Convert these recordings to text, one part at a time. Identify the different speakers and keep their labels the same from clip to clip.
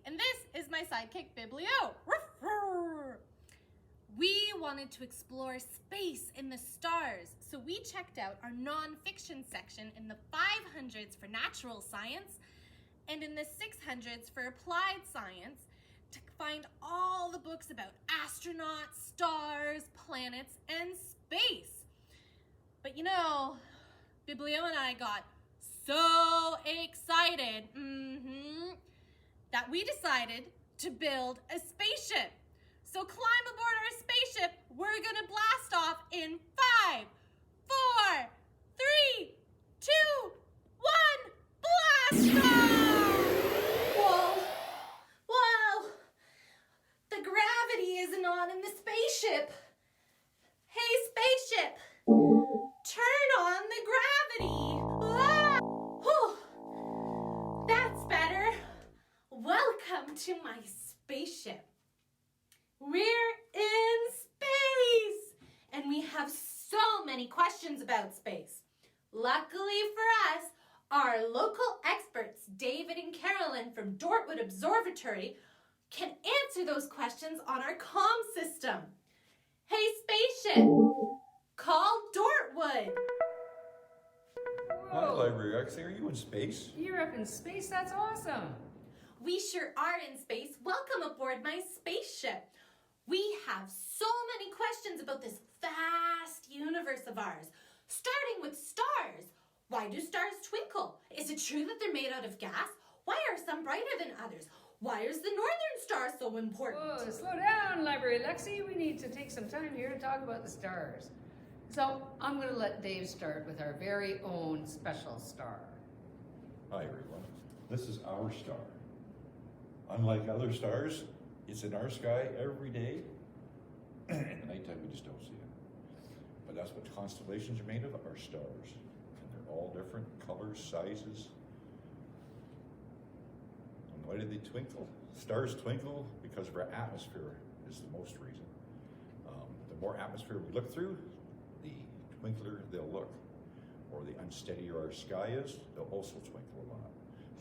Speaker 1: And this is my sidekick, Biblio. We wanted to explore space in the stars, so we checked out our non-fiction section in the 500s for natural science and in the 600s for applied science to find all the books about astronauts, stars, planets, and space. But you know, Biblio and I got so excited that we decided to build a spaceship. So climb aboard our spaceship. We're gonna blast off in 5, 4, 3, 2, 1, blast off! Whoa, the gravity isn't on in the spaceship. Hey, spaceship, turn on the gravity. Ah! Whew. That's better. Welcome to my spaceship. We're in space, and we have so many questions about space. Luckily for us, our local experts, David and Carolyn from Dortwood Observatory, can answer those questions on our comm system. Hey, spaceship, call Dortwood.
Speaker 2: Hi, Library Lexy. Are you in space?
Speaker 3: You're up in space? That's awesome.
Speaker 1: We sure are in space. Welcome aboard my spaceship. We have so many questions about this vast universe of ours, starting with stars. Why do stars twinkle? Is it true that they're made out of gas? Why are some brighter than others? Why is the northern star so important?
Speaker 3: Whoa, slow down, Library Lexy. We need to take some time here to talk about the stars. So I'm going to let Dave start with our very own special star.
Speaker 2: Hi, everyone. This is our star. Unlike other stars, it's in our sky every day. In the nighttime, we just don't see it. But that's what constellations are made of, are stars. And they're all different colors, sizes. And why do they twinkle? Stars twinkle because of our atmosphere is the most reason. The more atmosphere we look through, the twinkler they'll look. Or the unsteadier our sky is, they'll also twinkle a lot.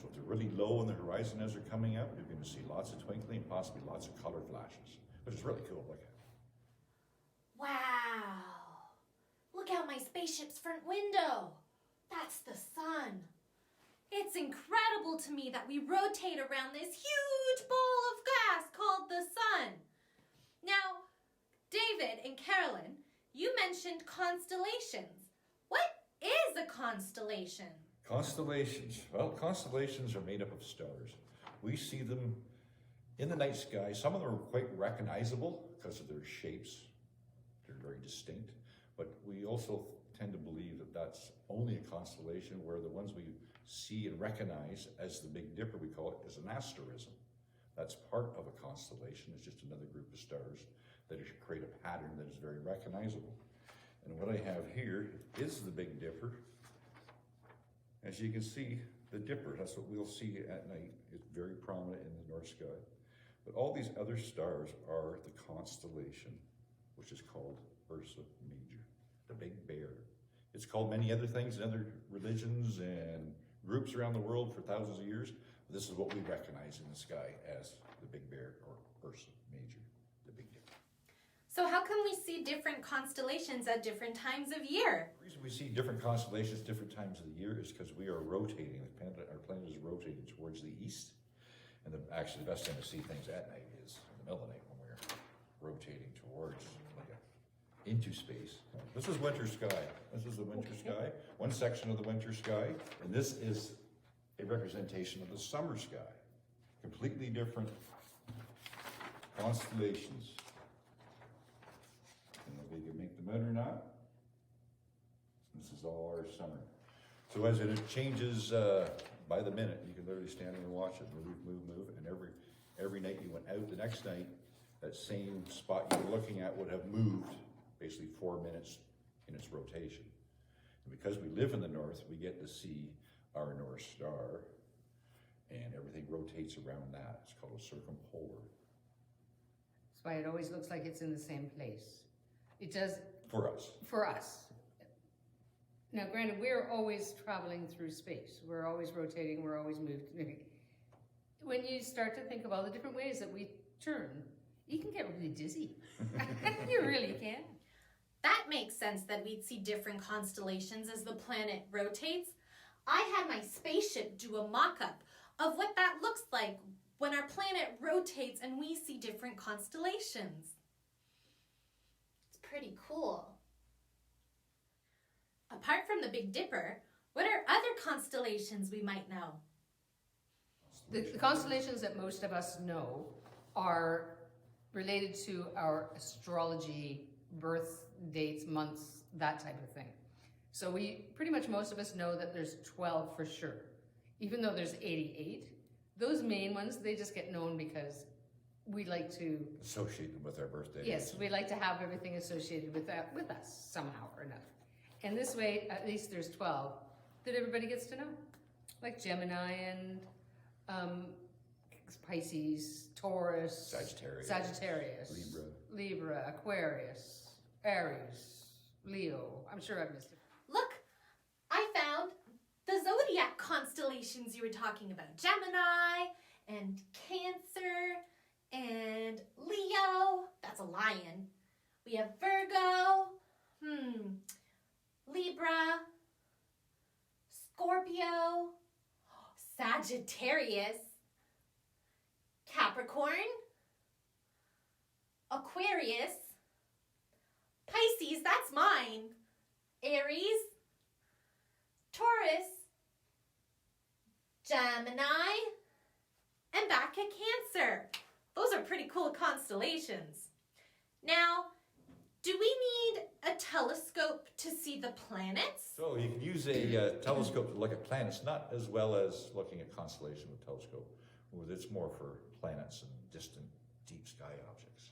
Speaker 2: So if they're really low on the horizon as they're coming up, you're going to see lots of twinkling, possibly lots of color flashes, which is really cool. Look at it.
Speaker 1: Wow! Look out my spaceship's front window. That's the sun. It's incredible to me that we rotate around this huge ball of gas called the sun. Now, David and Carolyn, you mentioned constellations. What is a constellation?
Speaker 2: Constellations. Well, constellations are made up of stars. We see them in the night sky. Some of them are quite recognizable because of their shapes. They're very distinct. But we also tend to believe that that's only a constellation, where the ones we see and recognize as the Big Dipper, we call it, is an asterism. That's part of a constellation. It's just another group of stars that create a pattern that is very recognizable. And what I have here is the Big Dipper. As you can see, the Dipper, that's what we'll see at night. It's very prominent in the North sky. But all these other stars are the constellation, which is called Ursa Major, the Big Bear. It's called many other things in other religions and groups around the world for thousands of years. This is what we recognize in the sky as the Big Bear, or Ursa Major, the Big Dipper.
Speaker 1: So how can we see different constellations at different times of year?
Speaker 2: The reason we see different constellations different times of the year is because we are rotating. Our planet is rotating towards the east. And actually the best time to see things at night is in the middle of the night, when we're rotating towards, into space. This is winter sky. This is the winter sky, one section of the winter sky. And this is a representation of the summer sky. Completely different constellations. I don't know if you can make them out or not. This is all our summer. So as it changes by the minute, you can literally stand there and watch it move. And every night you went out, the next night, that same spot you were looking at would have moved basically 4 minutes in its rotation. And because we live in the north, we get to see our North Star, and everything rotates around that. It's called a circumpolar.
Speaker 3: That's why it always looks like it's in the same place. It does.
Speaker 2: For us.
Speaker 3: For us. Now, granted, we're always traveling through space. We're always rotating, we're always moving. when you start to think of all the different ways that we turn, you can get really dizzy. You really can.
Speaker 1: That makes sense that we'd see different constellations as the planet rotates. I had my spaceship do a mock-up of what that looks like when our planet rotates and we see different constellations. It's pretty cool. Apart from the Big Dipper, what are other constellations we might know?
Speaker 3: The constellations that most of us know are related to our astrology, birth dates, months, that type of thing. So pretty much most of us know that there's 12 for sure. Even though there's 88, those main ones, they just get known because we like to
Speaker 2: Associate them with our birthday.
Speaker 3: yes, we like to have everything associated with that, with us somehow or another. And this way, at least there's 12 that everybody gets to know. Like Gemini and Pisces, Taurus, Sagittarius, Libra, Aquarius, Aries, Leo. I'm sure I've missed it.
Speaker 1: Look, I found the zodiac constellations you were talking about. Gemini and Cancer and Leo. That's a lion. We have Virgo, Libra, Scorpio, Sagittarius, Capricorn, Aquarius, Pisces, that's mine, Aries, Taurus, Gemini, and back at Cancer. Those are pretty cool constellations. Now, do we need a telescope to see the planets?
Speaker 2: So you can use a telescope to look at planets, not as well as looking at constellations with a telescope. It's more for planets and distant deep sky objects.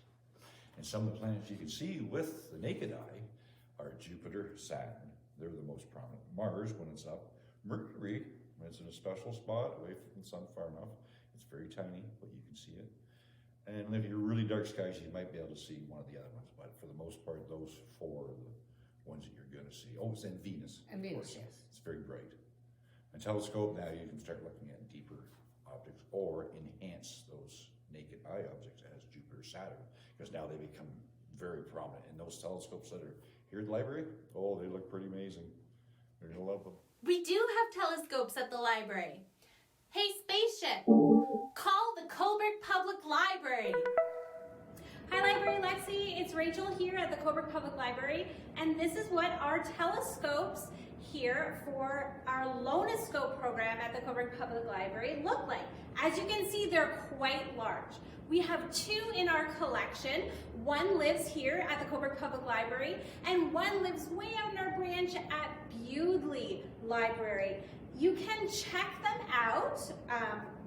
Speaker 2: And some of the planets you can see with the naked eye are Jupiter, Saturn. They're the most prominent. Mars, when it's up. Mercury, when it's in a special spot away from the sun far enough. It's very tiny, but you can see it. And if you're really dark skies, you might be able to see one of the other ones. But for the most part, those four are the ones that you're going to see. Oh, and Venus.
Speaker 3: And Venus, yes.
Speaker 2: It's very bright. A telescope, now you can start looking at deeper objects or enhance those naked eye objects as Jupiter, Saturn, because now they become very prominent. And those telescopes that are here at the library, oh, they look pretty amazing. You're going to love them.
Speaker 1: We do have telescopes at the library. Hey, spaceship, call the Coburg Public Library.
Speaker 4: Hi, Library Lexy. It's Rachel here at the Coburg Public Library, and this is what our telescopes here for our Lonoscope program at the Coburg Public Library look like. As you can see, they're quite large. We have 2 in our collection. One lives here at the Coburg Public Library, and one lives way out in our branch at Bewdley Library. You can check them out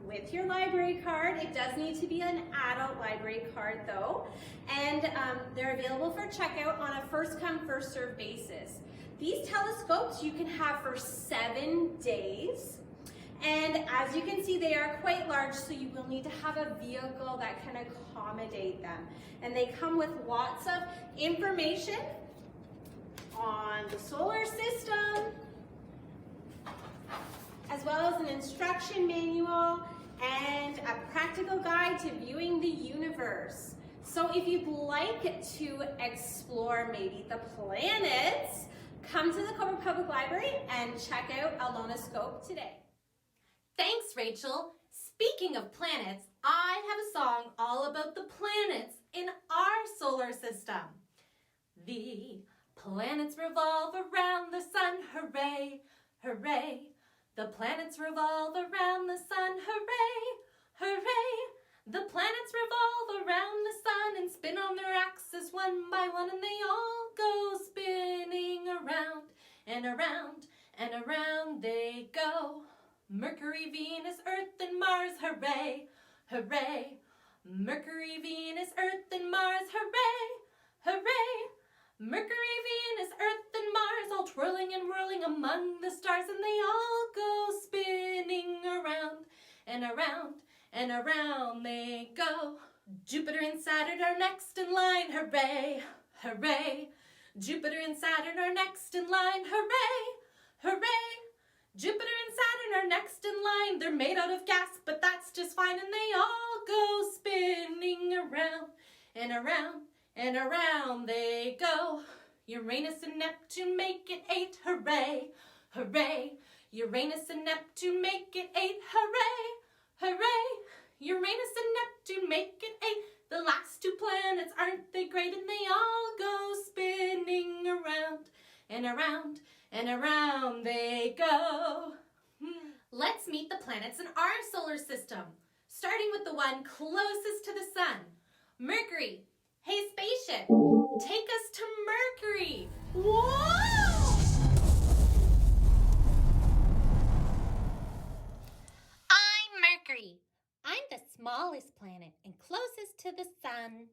Speaker 4: with your library card. It does need to be an adult library card though. And they're available for checkout on a first come, first served basis. These telescopes you can have for 7 days. And as you can see, they are quite large, so you will need to have a vehicle that can accommodate them. And they come with lots of information on the solar system, as well as an instruction manual and a practical guide to viewing the universe. So if you'd like to explore maybe the planets, come to the Coburg Public Library and check out a Lonoscope today.
Speaker 1: Thanks, Rachel. Speaking of planets, I have a song all about the planets in our solar system. The planets revolve around the sun, hooray, hooray. The planets revolve around the sun, hooray, hooray. The planets revolve around the sun and spin on their axis one by one, and they all go spinning around and around and around they go. Mercury, Venus, Earth, and Mars, hooray, hooray. Mercury, Venus, Earth, and Mars, hooray, hooray. Mercury, Venus, Earth, and Mars, all twirling and whirling among the stars, and they all go spinning around and around and around they go. Jupiter and Saturn are next in line, hooray, hooray. Jupiter and Saturn are next in line, hooray, hooray. Jupiter and Saturn are next in line. They're made out of gas, but that's just fine. And they all go spinning around and around and around they go. Uranus and Neptune make it 8. Hooray, hooray. Uranus and Neptune make it 8. Hooray, hooray. Uranus and Neptune make it 8. The last 2 planets, aren't they great? And they all go spinning around and around and around they go. Let's meet the planets in our solar system, starting with the one closest to the sun, Mercury. Hey, spaceship, take us to Mercury. Whoa! I'm Mercury. I'm the smallest planet and closest to the sun.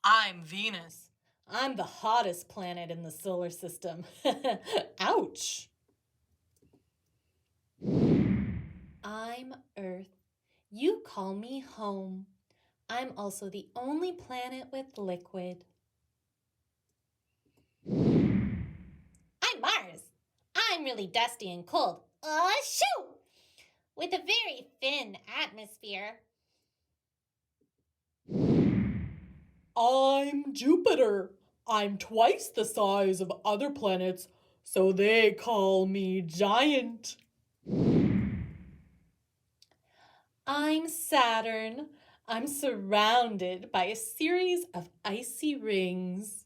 Speaker 5: I'm Venus. I'm the hottest planet in the solar system. Ouch. I'm Earth. You call me home. I'm also the only planet with liquid. I'm Mars. I'm really dusty and cold. Shoo! With a very thin atmosphere. I'm Jupiter. I'm twice the size of other planets, so they call me giant. I'm Saturn. I'm surrounded by a series of icy rings.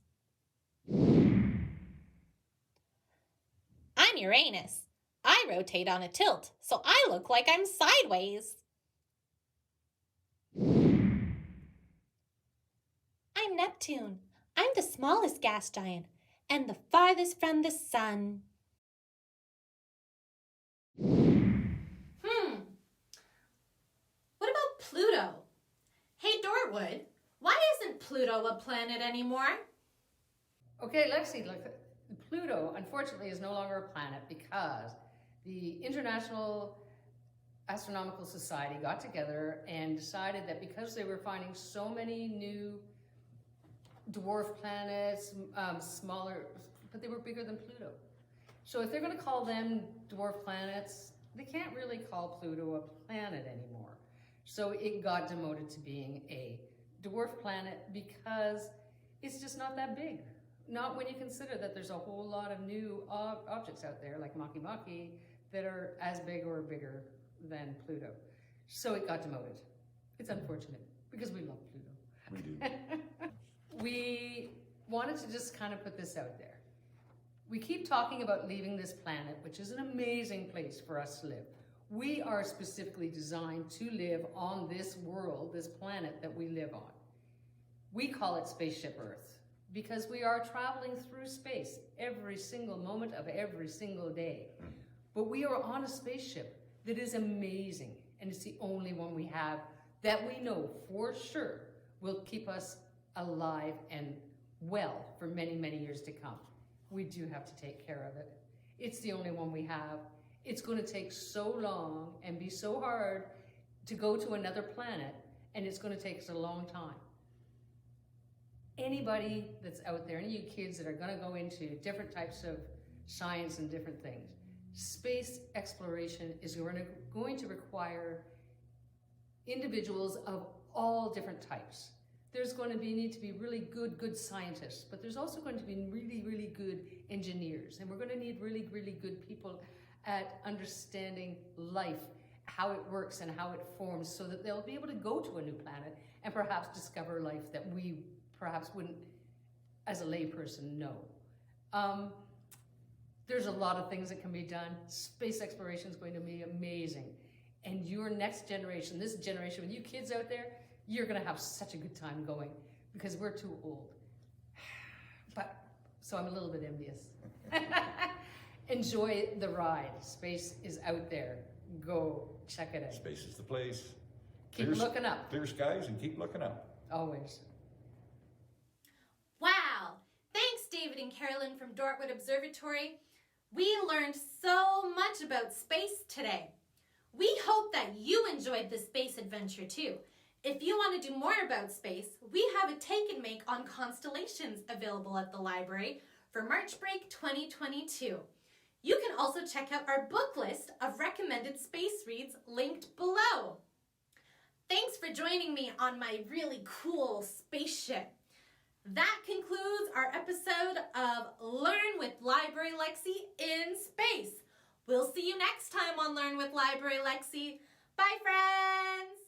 Speaker 5: I'm Uranus. I rotate on a tilt, so I look like I'm sideways. I'm Neptune. I'm the smallest gas giant and the farthest from the sun.
Speaker 1: What about Pluto? Hey, Dortwood, why isn't Pluto a planet anymore?
Speaker 3: Okay, Lexi, look, Pluto unfortunately is no longer a planet because the International Astronomical Society got together and decided that because they were finding so many new dwarf planets, smaller, but they were bigger than Pluto. So if they're going to call them dwarf planets, they can't really call Pluto a planet anymore. So it got demoted to being a dwarf planet because it's just not that big. Not when you consider that there's a whole lot of new objects out there, like Maki, that are as big or bigger than Pluto. So it got demoted. It's unfortunate because we love Pluto.
Speaker 2: We do.
Speaker 3: We wanted to just kind of put this out there. We keep talking about leaving this planet, which is an amazing place for us to live. We are specifically designed to live on this world, this planet that we live on. We call it Spaceship Earth because we are traveling through space every single moment of every single day. But we are on a spaceship that is amazing, and it's the only one we have that we know for sure will keep us alive and well for many, many years to come. We do have to take care of it. It's the only one we have. It's going to take so long and be so hard to go to another planet, and it's going to take us a long time. Anybody that's out there, any of you kids that are going to go into different types of science and different things, space exploration is going to require individuals of all different types. There's going to need to be really good scientists, but there's also going to be really good engineers, and we're going to need really good people at understanding life, how it works and how it forms, so that they'll be able to go to a new planet and perhaps discover life that we perhaps wouldn't, as a layperson, know. There's a lot of things that can be done. Space exploration is going to be amazing. And your next generation, this generation, with you kids out there, you're going to have such a good time going because we're too old. But, so I'm a little bit envious. Enjoy the ride. Space is out there. Go check it out.
Speaker 2: Space is the place.
Speaker 3: Keep looking up.
Speaker 2: Clear skies and keep looking up.
Speaker 3: Always.
Speaker 1: Wow! Thanks, David and Carolyn from Dortwood Observatory. We learned so much about space today. We hope that you enjoyed this space adventure too. If you want to do more about space, we have a take and make on constellations available at the library for March break 2022. You can also check out our book list of recommended space reads linked below. Thanks for joining me on my really cool spaceship. That concludes our episode of Learn with Library Lexy in Space. We'll see you next time on Learn with Library Lexy. Bye, friends!